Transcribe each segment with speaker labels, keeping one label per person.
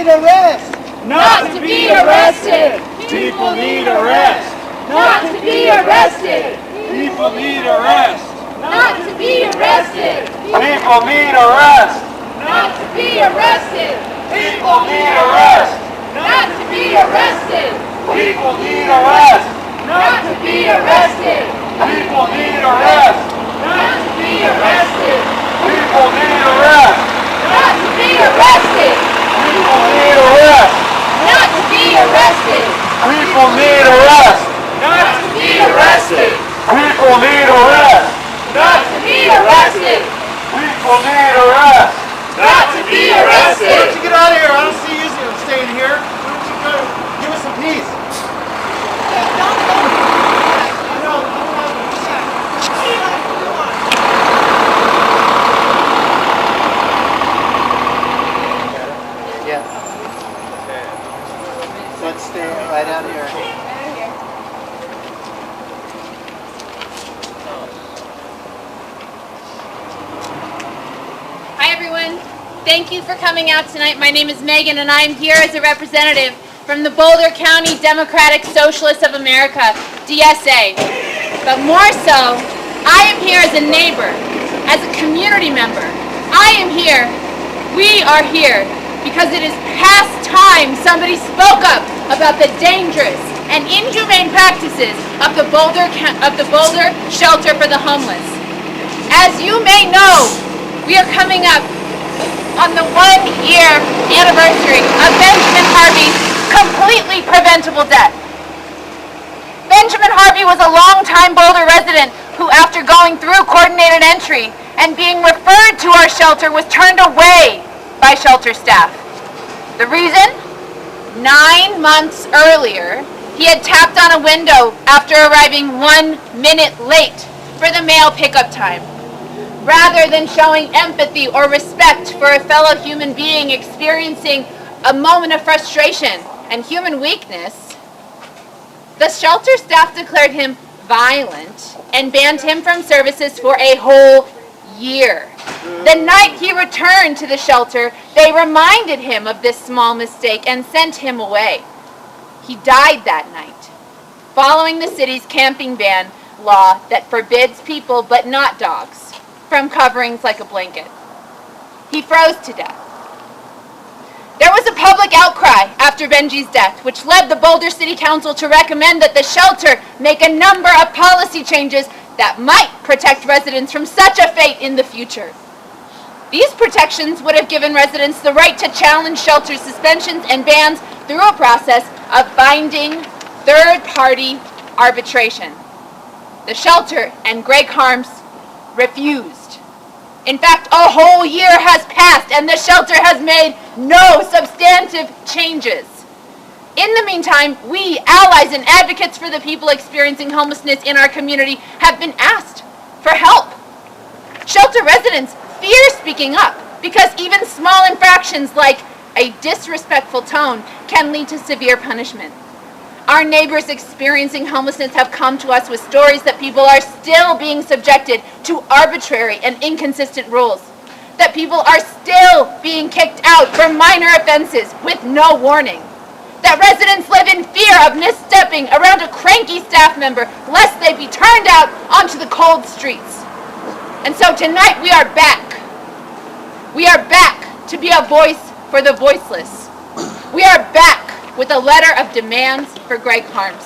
Speaker 1: arrest.
Speaker 2: Not to be arrested.
Speaker 3: People need arrest.
Speaker 2: Not to be arrested.
Speaker 3: People need arrest.
Speaker 2: Not to be arrested.
Speaker 3: People need arrest.
Speaker 2: Not to be arrested.
Speaker 3: People need arrest.
Speaker 2: Not to be arrested.
Speaker 3: People need arrest.
Speaker 2: Not to be arrested.
Speaker 3: People need arrest.
Speaker 2: Not to be arrested.
Speaker 3: People need arrest.
Speaker 2: Not to be arrested.
Speaker 3: People need arrest.
Speaker 2: Not to be arrested.
Speaker 3: People need arrest.
Speaker 2: Not to be arrested.
Speaker 3: People need arrest.
Speaker 2: Not to be arrested.
Speaker 3: People need arrest.
Speaker 2: Not to be arrested.
Speaker 1: Why don't you get out of here? I don't see you staying here. Why don't you go give us some peace? Yeah. Let's stay right out here.
Speaker 4: Hi everyone, thank you for coming out tonight. My name is Megan and I am here as a representative from the Boulder County Democratic Socialists of America, DSA. But more so, I am here as a neighbor, as a community member. I am here, we are here, because it is past time somebody spoke up about the dangerous and inhumane practices of the Boulder Shelter for the Homeless. As you may know, we are coming up on the 1-year anniversary of Benjamin Harvey's completely preventable death. Benjamin Harvey was a longtime Boulder resident who, after going through coordinated entry and being referred to our shelter, was turned away by shelter staff. The reason? 9 months earlier, he had tapped on a window after arriving 1 minute late for the mail pickup time. Rather than showing empathy or respect for a fellow human being experiencing a moment of frustration and human weakness, the shelter staff declared him violent and banned him from services for a whole year. The night he returned to the shelter, they reminded him of this small mistake and sent him away. He died that night, following the city's camping ban law that forbids people, but not dogs, from coverings like a blanket. He froze to death. There was a public outcry after Benji's death, which led the Boulder City Council to recommend that the shelter make a number of policy changes that might protect residents from such a fate in the future. These protections would have given residents the right to challenge shelter suspensions and bans through a process of binding third-party arbitration. The shelter and Greg Harms refused. In fact, a whole year has passed and the shelter has made no substantive changes. In the meantime, we, allies and advocates for the people experiencing homelessness in our community, have been asked for help. Shelter residents fear speaking up because even small infractions like a disrespectful tone can lead to severe punishment. Our neighbors experiencing homelessness have come to us with stories that people are still being subjected to arbitrary and inconsistent rules, that people are still being kicked out for minor offenses with no warning, that residents live in fear of misstepping around a cranky staff member lest they be turned out onto the cold streets. And so tonight we are back. We are back to be a voice for the voiceless. We are back with a letter of demands for Greg Harms.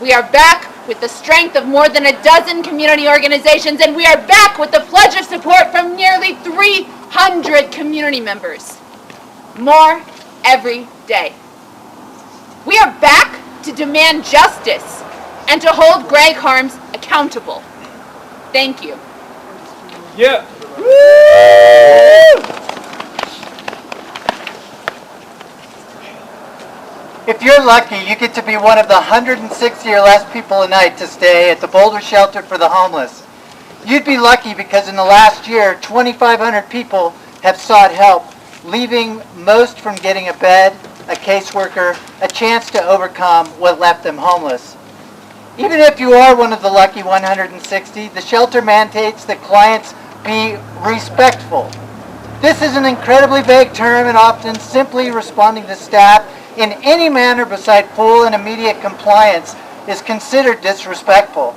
Speaker 4: We are back with the strength of more than a dozen community organizations, and we are back with the pledge of support from nearly 300 community members. More every day. We are back to demand justice and to hold Greg Harms accountable. Thank you.
Speaker 3: Yeah.
Speaker 1: Woo! If you're lucky, you get to be one of the 160 or less people a night to stay at the Boulder Shelter for the Homeless. You'd be lucky because in the last year, 2,500 people have sought help, leaving most from getting a bed, a caseworker, a chance to overcome what left them homeless. Even if you are one of the lucky 160, the shelter mandates that clients be respectful. This is an incredibly vague term, and often simply responding to staff in any manner beside full and immediate compliance is considered disrespectful.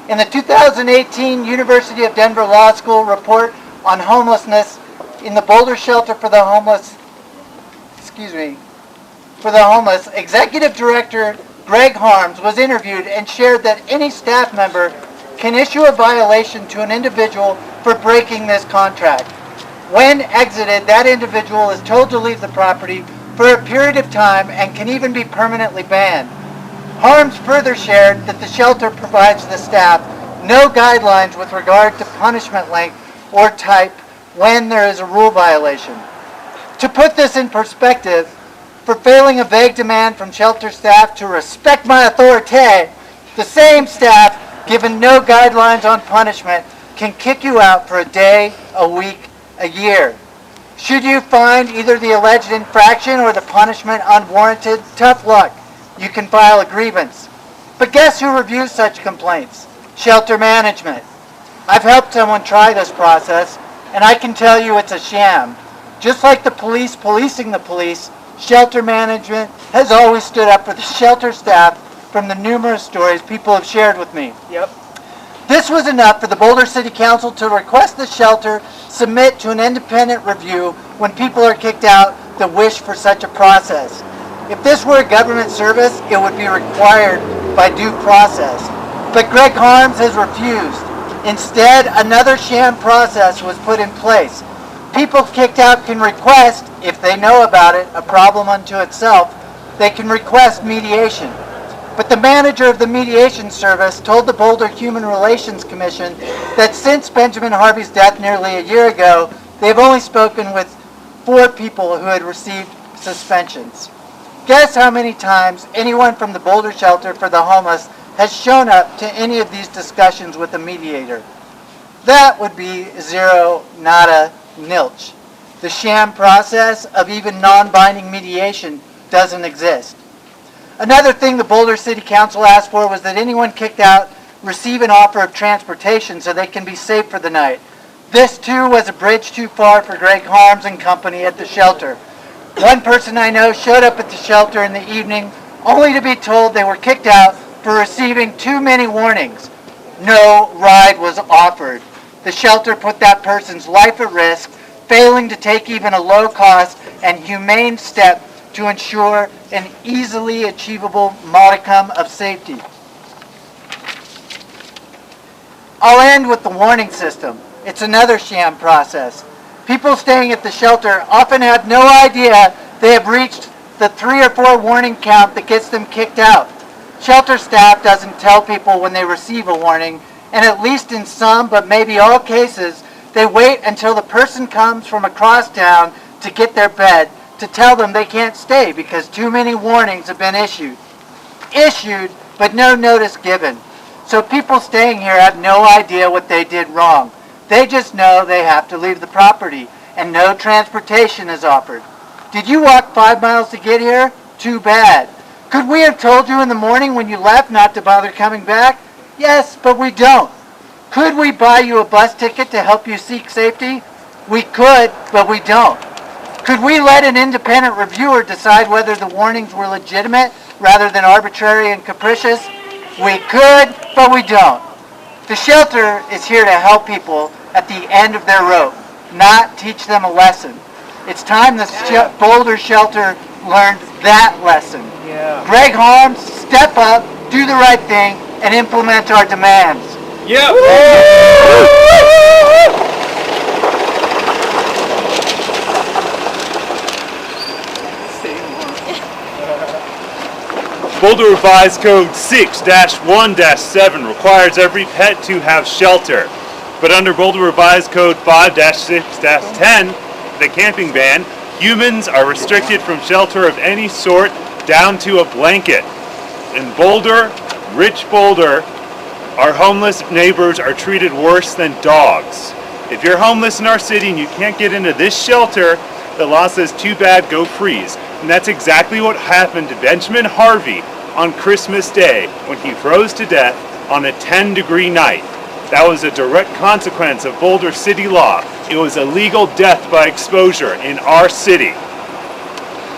Speaker 1: In the 2018 University of Denver Law School report on homelessness in the Boulder Shelter for the Homeless, Executive Director Greg Harms was interviewed and shared that any staff member can issue a violation to an individual for breaking this contract. When exited, that individual is told to leave the property for a period of time and can even be permanently banned. Harms further shared that the shelter provides the staff no guidelines with regard to punishment length or type when there is a rule violation. To put this in perspective, for failing a vague demand from shelter staff to respect my authority, the same staff, given no guidelines on punishment, can kick you out for a day, a week, a year. Should you find either the alleged infraction or the punishment unwarranted, tough luck. You can file a grievance. But guess who reviews such complaints? Shelter management. I've helped someone try this process, and I can tell you it's a sham. Just like the police policing the police, shelter management has always stood up for the shelter staff from the numerous stories people have shared with me.
Speaker 3: Yep.
Speaker 1: This was enough for the Boulder City Council to request the shelter submit to an independent review when people are kicked out that wish for such a process. If this were a government service, it would be required by due process. But Greg Harms has refused. Instead, another sham process was put in place. People kicked out can request, if they know about it, a problem unto itself, they can request mediation. But the manager of the mediation service told the Boulder Human Relations Commission that since Benjamin Harvey's death nearly a year ago, they've only spoken with 4 people who had received suspensions. Guess how many times anyone from the Boulder Shelter for the Homeless has shown up to any of these discussions with a mediator? That would be 0, nada, nilch. The sham process of even non-binding mediation doesn't exist. Another thing the Boulder City Council asked for was that anyone kicked out receive an offer of transportation so they can be safe for the night. This too was a bridge too far for Greg Harms and company at the shelter. One person I know showed up at the shelter in the evening only to be told they were kicked out for receiving too many warnings. No ride was offered. The shelter put that person's life at risk, failing to take even a low-cost and humane step to ensure an easily achievable modicum of safety. I'll end with the warning system. It's another sham process. People staying at the shelter often have no idea they have reached the 3 or 4 warning count that gets them kicked out. Shelter staff doesn't tell people when they receive a warning, and at least in some, but maybe all cases, they wait until the person comes from across town to get their bed to tell them they can't stay because too many warnings have been issued. But no notice given. So people staying here have no idea what they did wrong. They just know they have to leave the property, and no transportation is offered. Did you walk 5 miles to get here? Too bad. Could we have told you in the morning when you left not to bother coming back? Yes, but we don't. Could we buy you a bus ticket to help you seek safety? We could, but we don't. Could we let an independent reviewer decide whether the warnings were legitimate rather than arbitrary and capricious? We could, but we don't. The shelter is here to help people at the end of their rope, not teach them a lesson. It's time the Boulder Shelter learned that lesson.
Speaker 3: Yeah.
Speaker 1: Greg Harms, step up, do the right thing, and implement our demands.
Speaker 3: Yep.
Speaker 5: Boulder Revised Code 6-1-7 requires every pet to have shelter. But under Boulder Revised Code 5-6-10, the camping ban, humans are restricted from shelter of any sort down to a blanket. In Boulder, rich Boulder, our homeless neighbors are treated worse than dogs. If you're homeless in our city and you can't get into this shelter, the law says too bad, go freeze. And that's exactly what happened to Benjamin Harvey on Christmas Day when he froze to death on a 10-degree night. That was a direct consequence of Boulder City law, It was a legal death by exposure in our city.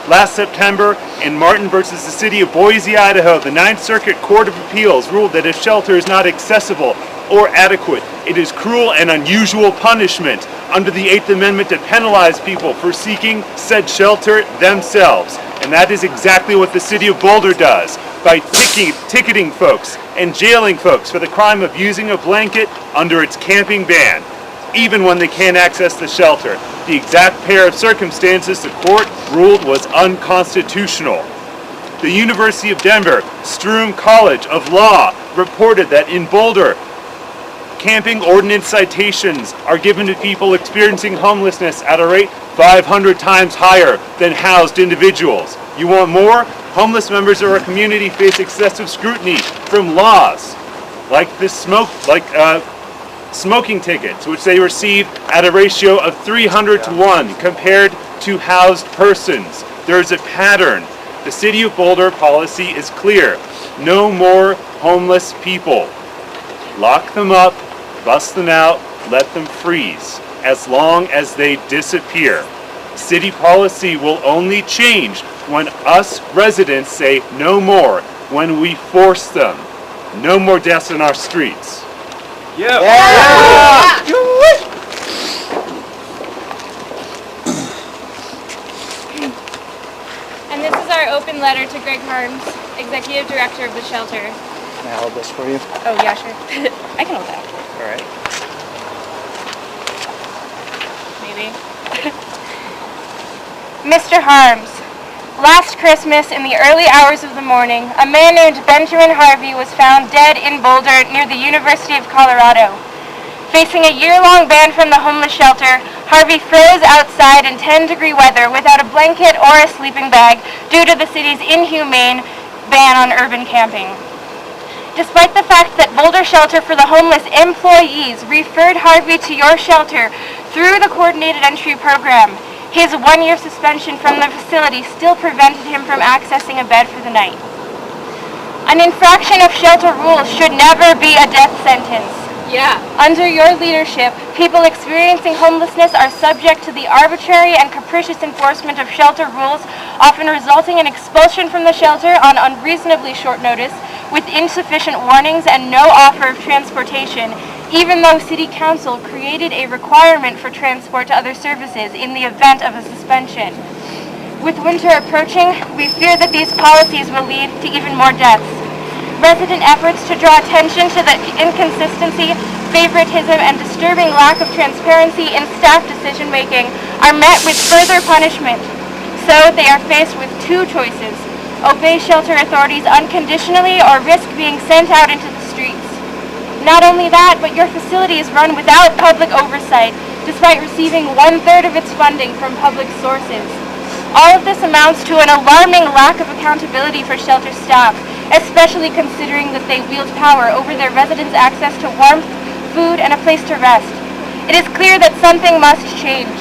Speaker 5: Last September, in Martin versus the City of Boise, Idaho, the Ninth Circuit Court of Appeals ruled that if shelter is not accessible or adequate, it is cruel and unusual punishment under the Eighth Amendment to penalize people for seeking said shelter themselves. And that is exactly what the City of Boulder does by ticketing folks and jailing folks for the crime of using a blanket under its camping ban, even when they can't access the shelter. The exact pair of circumstances the court ruled was unconstitutional. The University of Denver Stroom College of Law reported that in Boulder, camping ordinance citations are given to people experiencing homelessness at a rate 500 times higher than housed individuals. You want more? Homeless members of our community face excessive scrutiny from laws like smoking tickets, which they receive at a ratio of 300 to 1 compared to housed persons. There is a pattern. The City of Boulder policy is clear. No more homeless people. Lock them up, bust them out, let them freeze, as long as they disappear. City policy will only change when us residents say no more, when we force them. No more deaths in our streets.
Speaker 3: Yeah.
Speaker 4: And this is our open letter to Greg Harms, Executive Director of the shelter.
Speaker 1: Can I hold this for you?
Speaker 4: Oh, yeah, sure. I can hold that.
Speaker 1: All right.
Speaker 4: Maybe. Mr. Harms, last Christmas in the early hours of the morning, a man named Benjamin Harvey was found dead in Boulder near the University of Colorado. Facing a year-long ban from the homeless shelter, Harvey froze outside in 10-degree weather without a blanket or a sleeping bag due to the city's inhumane ban on urban camping. Despite the fact that Boulder Shelter for the Homeless employees referred Harvey to your shelter through the Coordinated Entry Program, his one-year suspension from the facility still prevented him from accessing a bed for the night. An infraction of shelter rules should never be a death sentence.
Speaker 2: Yeah.
Speaker 4: Under your leadership, people experiencing homelessness are subject to the arbitrary and capricious enforcement of shelter rules, often resulting in expulsion from the shelter on unreasonably short notice, with insufficient warnings and no offer of transportation, even though City Council created a requirement for transport to other services in the event of a suspension. With winter approaching, we fear that these policies will lead to even more deaths. Resident efforts to draw attention to the inconsistency, favoritism, and disturbing lack of transparency in staff decision-making are met with further punishment. So they are faced with two choices: obey shelter authorities unconditionally or risk being sent out into the streets. Not only that, but your facility is run without public oversight, despite receiving 1/3 of its funding from public sources. All of this amounts to an alarming lack of accountability for shelter staff, especially considering that they wield power over their residents' access to warmth, food, and a place to rest. It is clear that something must change.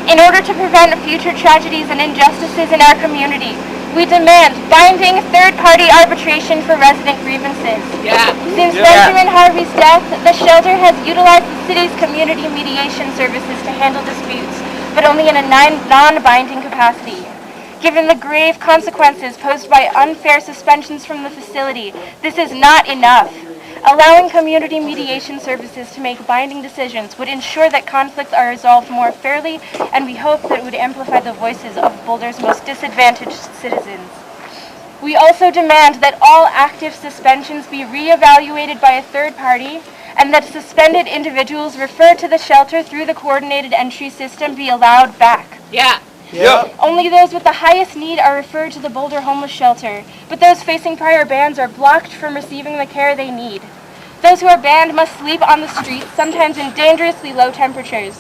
Speaker 4: In order to prevent future tragedies and injustices in our community, we demand binding third-party arbitration for resident grievances.
Speaker 2: Yeah.
Speaker 4: Since Benjamin Harvey's death, the shelter has utilized the city's community mediation services to handle disputes, but only in a non-binding capacity. Given the grave consequences posed by unfair suspensions from the facility, this is not enough. Allowing community mediation services to make binding decisions would ensure that conflicts are resolved more fairly, and we hope that it would amplify the voices of Boulder's most disadvantaged citizens. We also demand that all active suspensions be reevaluated by a third party, and that suspended individuals referred to the shelter through the coordinated entry system be allowed back.
Speaker 2: Yeah.
Speaker 3: Yep.
Speaker 4: Only those with the highest need are referred to the Boulder Homeless Shelter, but those facing prior bans are blocked from receiving the care they need. Those who are banned must sleep on the streets, sometimes in dangerously low temperatures.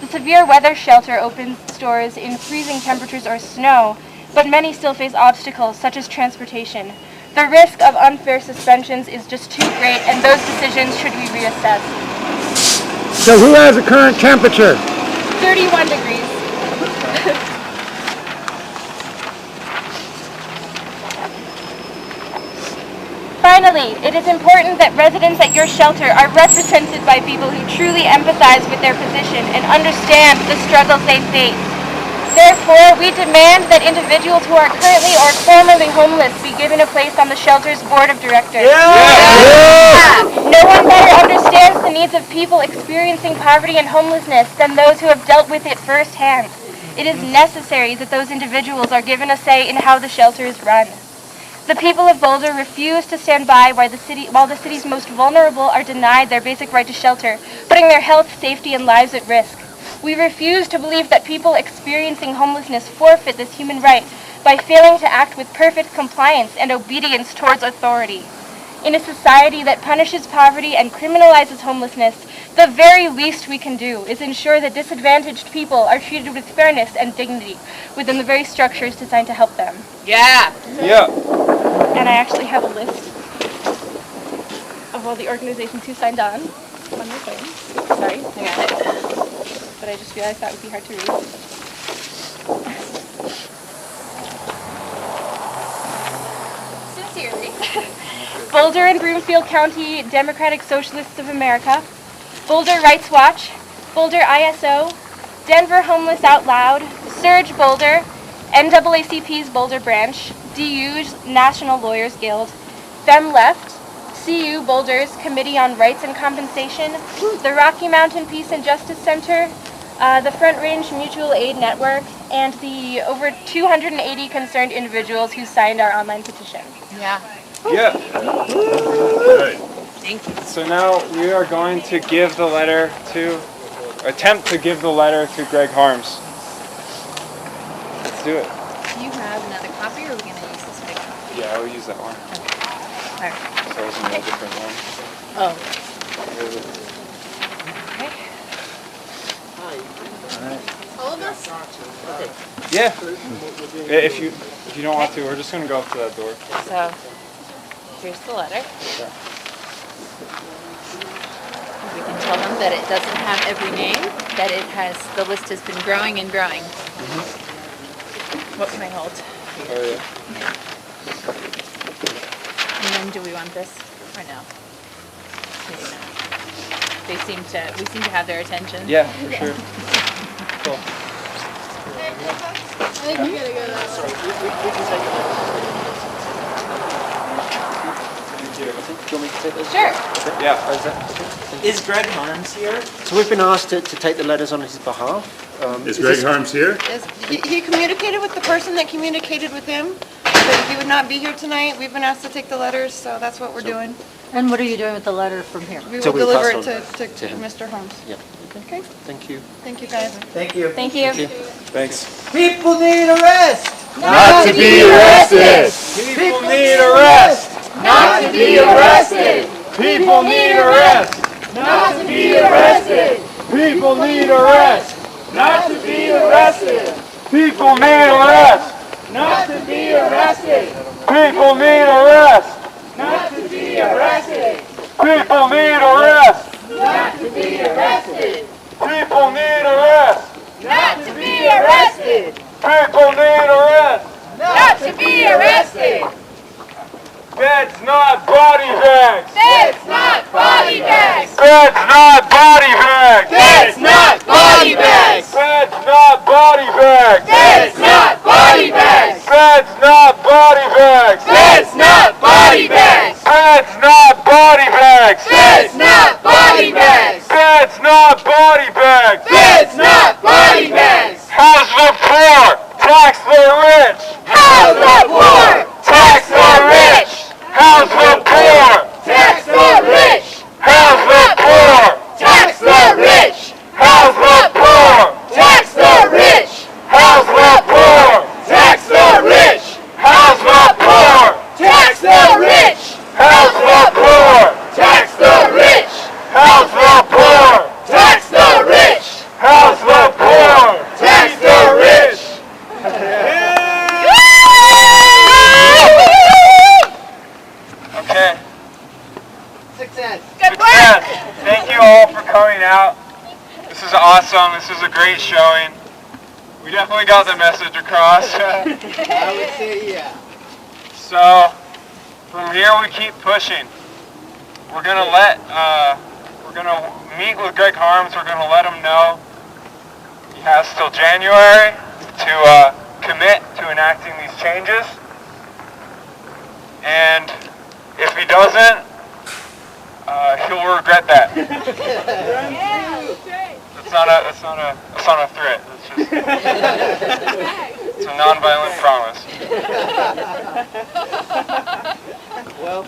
Speaker 4: The severe weather shelter opens its doors in freezing temperatures or snow, but many still face obstacles such as transportation. The risk of unfair suspensions is just too great, and those decisions should be reassessed.
Speaker 6: So who has the current temperature?
Speaker 4: 31 degrees. Finally,
Speaker 7: Finally, it is important that residents at your shelter are represented by people who truly empathize with their position and understand the struggles they face. Therefore, we demand that individuals who are currently or formerly homeless be given a place on the shelter's board of directors. No one better understands the needs of people experiencing poverty and homelessness than those who have dealt with it firsthand. It is necessary that those individuals are given a say in how the shelter is run. The people of Boulder refuse to stand by while the city's most vulnerable are denied their basic right to shelter, putting their health, safety, and lives at risk. We refuse to believe that people experiencing homelessness forfeit this human right by failing to act with perfect compliance and obedience towards authority. In a society that punishes poverty and criminalizes homelessness, the very least we can do is ensure that disadvantaged people are treated with fairness and dignity within the very structures designed to help them.
Speaker 2: Yeah.
Speaker 3: Yeah.
Speaker 7: And I actually have a list of all the organizations who signed on my claim. Sorry, I got it. But I just realized that would be hard to read.
Speaker 4: Sincerely.
Speaker 7: Boulder and Broomfield County Democratic Socialists of America, Boulder Rights Watch, Boulder ISO, Denver Homeless Out Loud, Surge Boulder, NAACP's Boulder Branch, DU's National Lawyers Guild, Fem Left, CU Boulder's Committee on Rights and Compensation, the Rocky Mountain Peace and Justice Center, the Front Range Mutual Aid Network, and the over 280 concerned individuals who signed our online petition.
Speaker 2: Yeah.
Speaker 3: Yeah.
Speaker 5: Good.
Speaker 2: Thank you.
Speaker 3: So now we are going to give the letter attempt to give the letter to Greg Harms. Let's do it.
Speaker 2: Do you have another copy, or are we going to use this big copy?
Speaker 3: Yeah, I will use that one.
Speaker 2: All right.
Speaker 3: So it's in a different one.
Speaker 2: Oh. All of us?
Speaker 3: Yeah. If you don't want to, we're just gonna go up to that door.
Speaker 2: So, here's the letter. We can tell them that it doesn't have every name, that the list has been growing and growing. What can I hold?
Speaker 3: Oh yeah.
Speaker 2: And then do we want this or no? Maybe not. We seem to have their attention.
Speaker 3: Yeah, for sure. Cool.
Speaker 2: I think you gotta go that way. Sure.
Speaker 3: Yeah.
Speaker 8: Is Greg Harms here? So we've been asked to take the letters on his behalf.
Speaker 5: Is Greg Harms here?
Speaker 9: Yes, he communicated with the person that communicated with him, but he would not be here tonight. We've been asked to take the letters, so that's what we're doing.
Speaker 10: And what are you doing with the letter from here?
Speaker 9: We
Speaker 8: So
Speaker 9: will
Speaker 8: we'll
Speaker 9: deliver
Speaker 8: pass
Speaker 9: it
Speaker 8: on
Speaker 9: to
Speaker 8: to him.
Speaker 9: Mr. Holmes.
Speaker 8: Yeah.
Speaker 9: Okay,
Speaker 8: Thank you.
Speaker 9: thank you guys.
Speaker 1: Thank you.
Speaker 7: Thank you.
Speaker 3: Thanks.
Speaker 1: People need a rest.
Speaker 5: Not to be arrested.
Speaker 3: People need a rest.
Speaker 2: Not to be arrested!
Speaker 3: People need a rest.
Speaker 2: Not to be arrested!
Speaker 3: People need a rest.
Speaker 2: Not to be arrested!
Speaker 3: People need a rest.
Speaker 2: Not to be arrested!
Speaker 3: People need a rest.
Speaker 2: Not to be arrested!
Speaker 3: People need a rest.
Speaker 2: Not to be arrested!
Speaker 3: People need a rest.
Speaker 2: Not to be arrested!
Speaker 3: People need a rest.
Speaker 2: Not to be arrested!
Speaker 3: That's not body bags.
Speaker 2: That's not body bags!
Speaker 3: That's not body bags.
Speaker 2: That's not body bags!
Speaker 3: That's not body bags.
Speaker 2: That's not body bags!
Speaker 3: That's not body bags.
Speaker 2: That's not body bags!
Speaker 3: That's not body bags.
Speaker 2: That's not body bags!
Speaker 3: That's not body bags.
Speaker 2: That's not body bags!
Speaker 3: House the poor. Tax the rich.
Speaker 2: House the poor!
Speaker 3: Tax the rich. House the poor.
Speaker 2: Tax the rich!
Speaker 3: House the poor.
Speaker 2: Tax the rich!
Speaker 3: House the poor.
Speaker 2: Tax the rich!
Speaker 3: House the poor.
Speaker 2: Tax the rich!
Speaker 3: House the poor.
Speaker 2: Tax the rich!
Speaker 3: House the poor.
Speaker 2: Tax the rich!
Speaker 3: House the poor.
Speaker 2: Tax the rich!
Speaker 3: House the poor.
Speaker 2: Tax the rich!
Speaker 3: Okay.
Speaker 1: Success.
Speaker 2: Good
Speaker 3: Yes. Thank you all for coming out. This is awesome. This is a great showing. We definitely got the message across.
Speaker 1: I would say yeah.
Speaker 3: So, From here we keep pushing. We're gonna meet with Greg Harms. We're gonna let him know he has till January to commit to enacting these changes. And if he doesn't, he'll regret that. It's not a threat. It's just it's a non-violent promise.
Speaker 8: Well.